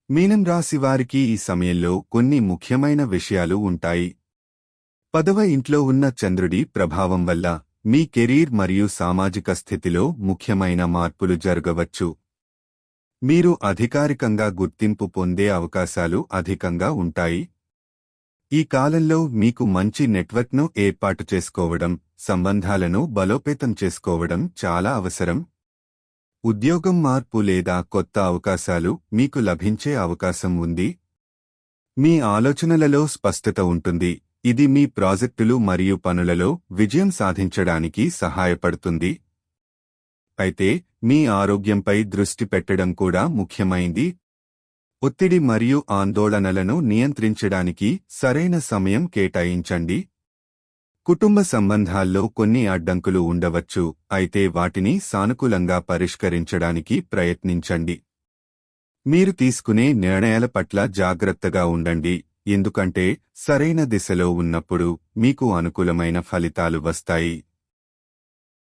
మీనం రాశి వారికి ఈ సమయంలో కొన్ని ముఖ్యమైన విషయాలు ఉంటాయి. 10వ ఇంట్లో ఉన్న చంద్రుడి ప్రభావం వల్ల మీ కెరీర్ మరియు సామాజిక స్థితిలో ముఖ్యమైన మార్పులు జరగవచ్చు. మీరు అధికారికంగా గుర్తింపు పొందే అవకాశాలు అధికంగా ఉంటాయి. ఈ కాలంలో మీకు మంచి నెట్వర్క్ను ఏర్పాటు చేసుకోవడం, సంబంధాలను బలోపేతం చేసుకోవడం చాలా అవసరం. ఉద్యోగం మార్పు లేదా కొత్త అవకాశాలు మీకు లభించే అవకాశం ఉంది. మీ ఆలోచనలలో స్పష్టత ఉంటుంది. ఇది మీ ప్రాజెక్టులు మరియు పనులలో విజయం సాధించడానికి సహాయపడుతుంది. అయితే మీ ఆరోగ్యంపై దృష్టి పెట్టడం కూడా ముఖ్యమైంది. ఒత్తిడి మరియు ఆందోళనలను నియంత్రించడానికి సరైన సమయం కేటాయించండి. కుటుంబ సంబంధాల్లో కొన్ని అడ్డంకులు ఉండవచ్చు, అయితే వాటిని సానుకూలంగా పరిష్కరించడానికి ప్రయత్నించండి. మీరు తీసుకునే నిర్ణయాల పట్ల జాగ్రత్తగా ఉండండి, ఎందుకంటే సరైన దిశలో ఉన్నప్పుడు మీకు అనుకూలమైన ఫలితాలు వస్తాయి.